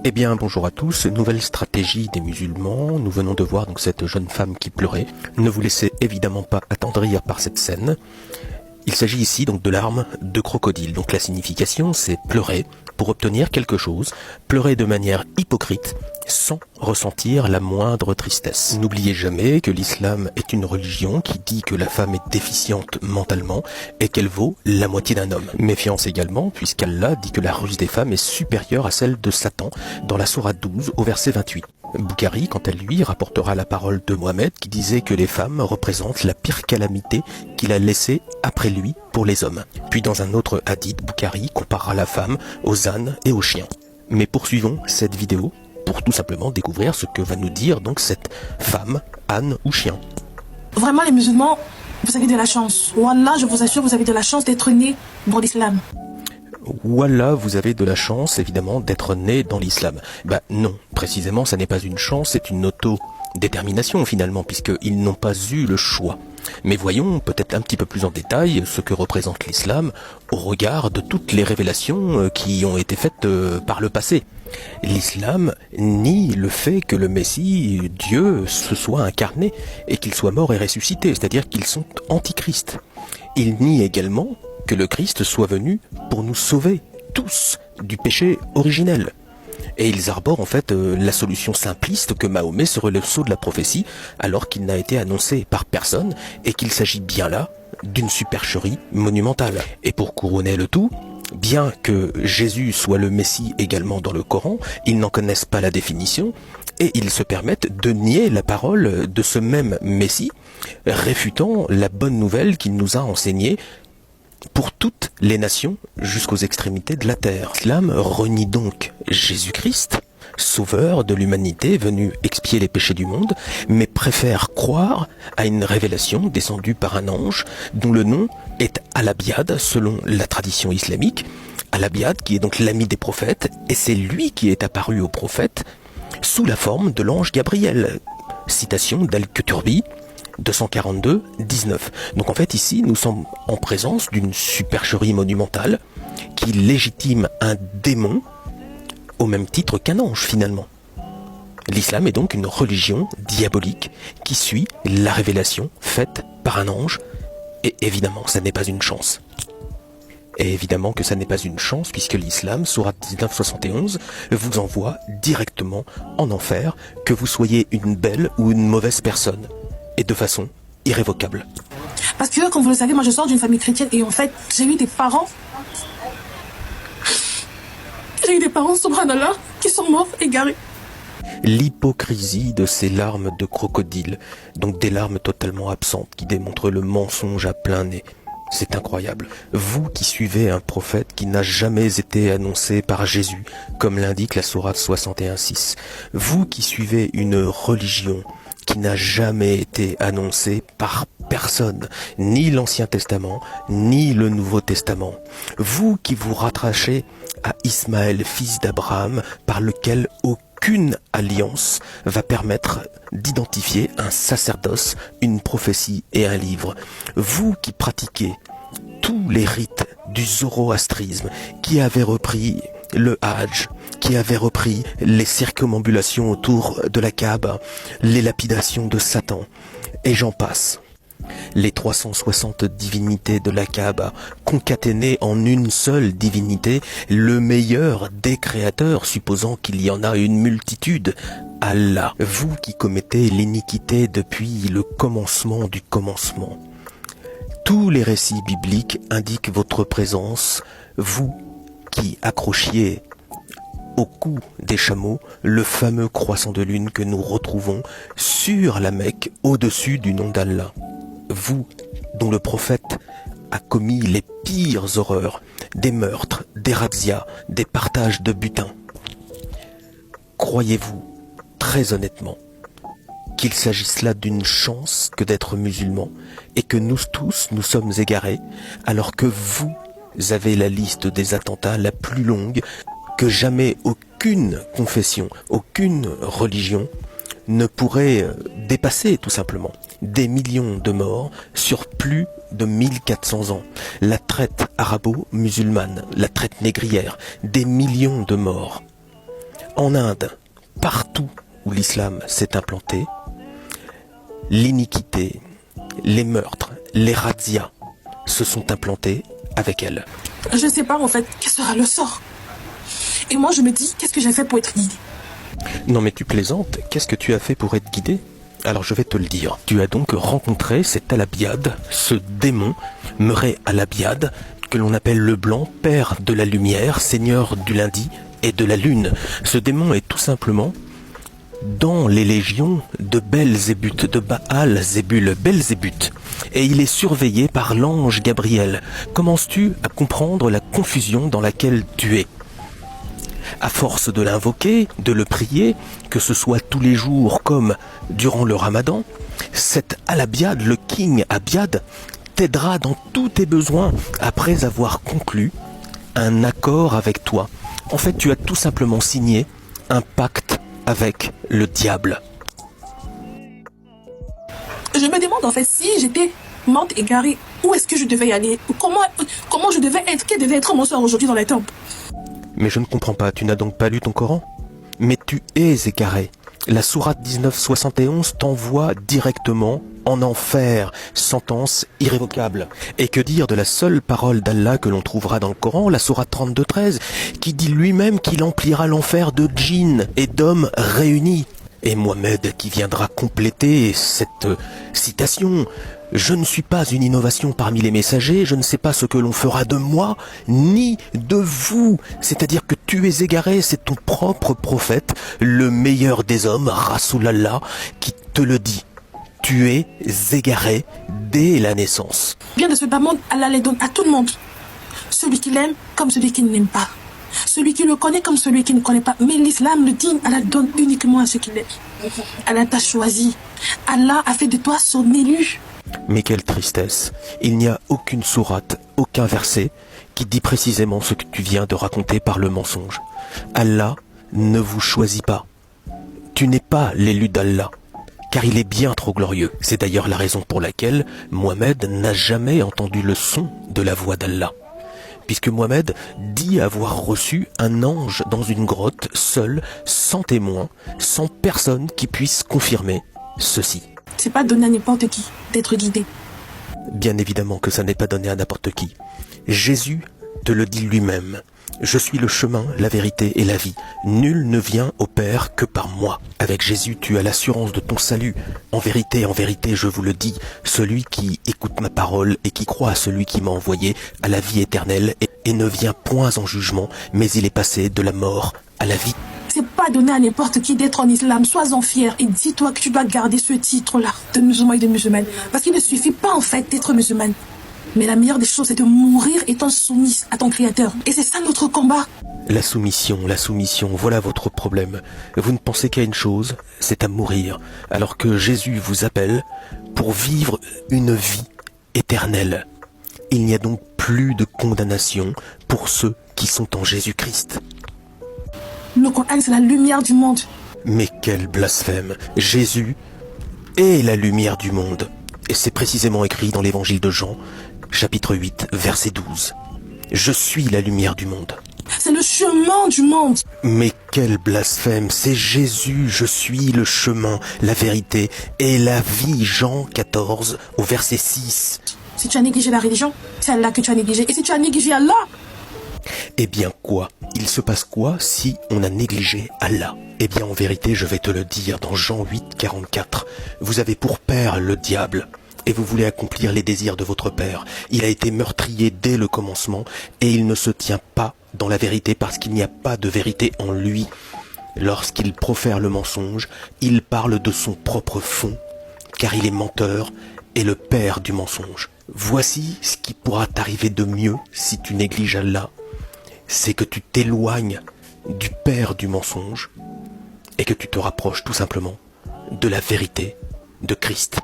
Eh bien, bonjour à tous. Nouvelle stratégie des musulmans. Nous venons de voir donc cette jeune femme qui pleurait. Ne vous laissez évidemment pas attendrir par cette scène. Il s'agit ici donc de larmes de crocodile. Donc la signification, c'est pleurer pour obtenir quelque chose, pleurer de manière hypocrite, sans ressentir la moindre tristesse. N'oubliez jamais que l'islam est une religion qui dit que la femme est déficiente mentalement et qu'elle vaut la moitié d'un homme. Méfiance également, puisqu'Allah dit que la ruse des femmes est supérieure à celle de Satan dans la sourate 12 au verset 28. Boukhari, quant à lui, rapportera la parole de Mohammed qui disait que les femmes représentent la pire calamité qu'il a laissée après lui pour les hommes. Puis dans un autre hadith, Boukhari comparera la femme aux ânes et aux chiens. Mais poursuivons cette vidéo pour tout simplement découvrir ce que va nous dire donc cette femme, âne ou chien. Vraiment les musulmans, vous avez de la chance. Wallah, je vous assure, vous avez de la chance d'être nés dans l'islam. Wallah, vous avez de la chance, évidemment, d'être né dans l'islam. Non, précisément, ça n'est pas une chance, c'est une autodétermination, finalement, puisqu'ils n'ont pas eu le choix. Mais voyons peut-être un petit peu plus en détail ce que représente l'islam au regard de toutes les révélations qui ont été faites par le passé. L'islam nie le fait que le Messie, Dieu, se soit incarné et qu'il soit mort et ressuscité, c'est-à-dire qu'ils sont antichrist. Il nie également que le Christ soit venu pour nous sauver tous du péché originel. Et ils arborent en fait la solution simpliste que Mahomet serait le sceau de la prophétie alors qu'il n'a été annoncé par personne et qu'il s'agit bien là d'une supercherie monumentale. Et pour couronner le tout, bien que Jésus soit le Messie également dans le Coran, ils n'en connaissent pas la définition et ils se permettent de nier la parole de ce même Messie, réfutant la bonne nouvelle qu'il nous a enseignée pour toutes les nations jusqu'aux extrémités de la terre. L'islam renie donc Jésus-Christ, sauveur de l'humanité venu expier les péchés du monde, mais préfère croire à une révélation descendue par un ange dont le nom est Al-Abyad selon la tradition islamique. Al-Abyad qui est donc l'ami des prophètes et c'est lui qui est apparu aux prophètes sous la forme de l'ange Gabriel. Citation d'Al-Quturbi 242-19. Donc en fait ici nous sommes en présence d'une supercherie monumentale qui légitime un démon au même titre qu'un ange finalement. L'islam est donc une religion diabolique qui suit la révélation faite par un ange et évidemment ça n'est pas une chance. Et évidemment que ça n'est pas une chance puisque l'islam, sourate 1971, vous envoie directement en enfer que vous soyez une belle ou une mauvaise personne. Et de façon irrévocable. Parce que, comme vous le savez, moi je sors d'une famille chrétienne et en fait, j'ai eu des parents, subhanallah, qui sont morts égarés. L'hypocrisie de ces larmes de crocodile, donc des larmes totalement absentes qui démontrent le mensonge à plein nez. C'est incroyable. Vous qui suivez un prophète qui n'a jamais été annoncé par Jésus, comme l'indique la sourate 61:6. Vous qui suivez une religion qui n'a jamais été annoncé par personne, ni l'Ancien Testament, ni le Nouveau Testament. Vous qui vous rattachez à Ismaël, fils d'Abraham, par lequel aucune alliance va permettre d'identifier un sacerdoce, une prophétie et un livre. Vous qui pratiquez tous les rites du zoroastrisme, qui avez repris le Hajj, qui avait repris les circumambulations autour de la Kaaba, les lapidations de Satan, et j'en passe. Les 360 divinités de la Kaaba, concaténées en une seule divinité, le meilleur des créateurs, supposant qu'il y en a une multitude, Allah. Vous qui commettez l'iniquité depuis le commencement du commencement. Tous les récits bibliques indiquent votre présence, vous qui accrochiez au cou des chameaux le fameux croissant de lune que nous retrouvons sur la Mecque au-dessus du nom d'Allah. Vous dont le prophète a commis les pires horreurs, des meurtres, des razzias, des partages de butin. Croyez-vous, très honnêtement, qu'il s'agisse là d'une chance que d'être musulmans et que nous tous nous sommes égarés alors que vous avez la liste des attentats la plus longue que jamais aucune confession, aucune religion ne pourrait dépasser tout simplement. Des millions de morts sur plus de 1400 ans. La traite arabo-musulmane, la traite négrière, des millions de morts. En Inde, partout où l'islam s'est implanté, l'iniquité, les meurtres, les razzias se sont implantés avec elle. Je ne sais pas en fait quel sera le sort. Et moi je me dis, qu'est-ce que j'ai fait pour être guidée? Non mais tu plaisantes, qu'est-ce que tu as fait pour être guidé? Alors je vais te le dire. Tu as donc rencontré cet Al-Abiad, ce démon, Murray Al-Abiad, que l'on appelle le blanc, père de la lumière, seigneur du lundi et de la lune. Ce démon est tout simplement dans les légions de Belzébuth, de Baal-Zébul, Belzébuth. Et il est surveillé par l'ange Gabriel. Commences-tu à comprendre la confusion dans laquelle tu es? À force de l'invoquer, de le prier, que ce soit tous les jours comme durant le ramadan, cet Al-Abiad, le King Abiad, t'aidera dans tous tes besoins après avoir conclu un accord avec toi. En fait, tu as tout simplement signé un pacte avec le diable. Je me demande en fait si j'étais morte égarée, où est-ce que je devais y aller? Comment je devais être? Quel devait être mon sort aujourd'hui dans les temples? Mais je ne comprends pas, tu n'as donc pas lu ton Coran? Mais tu es égaré. La sourate 1971 t'envoie directement en enfer, sentence irrévocable. Et que dire de la seule parole d'Allah que l'on trouvera dans le Coran, la sourate 32-13, qui dit lui-même qu'il emplira l'enfer de djinns et d'hommes réunis. Et Mohamed qui viendra compléter cette citation. Je ne suis pas une innovation parmi les messagers, je ne sais pas ce que l'on fera de moi, ni de vous. C'est-à-dire que tu es égaré, c'est ton propre prophète, le meilleur des hommes, Rasulallah, qui te le dit. Tu es égaré dès la naissance. Bien de ce bas monde, Allah les donne à tout le monde. Celui qui l'aime comme celui qui ne l'aime pas. Celui qui le connaît comme celui qui ne connaît pas. Mais l'islam le dit, Allah donne uniquement à ceux qui l'aiment. Allah t'a choisi. Allah a fait de toi son élu. Mais quelle tristesse. Il n'y a aucune sourate, aucun verset qui dit précisément ce que tu viens de raconter par le mensonge. Allah ne vous choisit pas. Tu n'es pas l'élu d'Allah, car il est bien trop glorieux. C'est d'ailleurs la raison pour laquelle Mohamed n'a jamais entendu le son de la voix d'Allah. Puisque Mohamed dit avoir reçu un ange dans une grotte, seul, sans témoin, sans personne qui puisse confirmer ceci. C'est pas donné à n'importe qui d'être guidé. Bien évidemment que ça n'est pas donné à n'importe qui. Jésus te le dit lui-même. Je suis le chemin, la vérité et la vie. Nul ne vient au Père que par moi. Avec Jésus, tu as l'assurance de ton salut. En vérité, je vous le dis, celui qui écoute ma parole et qui croit à celui qui m'a envoyé a la vie éternelle et ne vient point en jugement, mais il est passé de la mort à la vie. C'est pas donné à n'importe qui d'être en islam. Sois-en fier et dis-toi que tu dois garder ce titre-là de musulman et de musulmane. Parce qu'il ne suffit pas en fait d'être musulmane. Mais la meilleure des choses, c'est de mourir étant soumise à ton Créateur. Et c'est ça notre combat. La soumission, voilà votre problème. Vous ne pensez qu'à une chose, c'est à mourir. Alors que Jésus vous appelle pour vivre une vie éternelle. Il n'y a donc plus de condamnation pour ceux qui sont en Jésus-Christ. Le Coran, c'est la lumière du monde. Mais quel blasphème! Jésus est la lumière du monde. Et c'est précisément écrit dans l'évangile de Jean, chapitre 8, verset 12. Je suis la lumière du monde. C'est le chemin du monde. Mais quel blasphème! C'est Jésus, je suis le chemin, la vérité et la vie. Jean 14, au verset 6. Si tu as négligé la religion, c'est Allah que tu as négligé. Et si tu as négligé Allah, eh bien quoi? Il se passe quoi si on a négligé Allah? Eh bien en vérité, je vais te le dire dans Jean 8, 44. Vous avez pour père le diable, et vous voulez accomplir les désirs de votre père. Il a été meurtrier dès le commencement, et il ne se tient pas dans la vérité parce qu'il n'y a pas de vérité en lui. Lorsqu'il profère le mensonge, il parle de son propre fond, car il est menteur et le père du mensonge. Voici ce qui pourra t'arriver de mieux si tu négliges Allah. C'est que tu t'éloignes du père du mensonge et que tu te rapproches tout simplement de la vérité de Christ.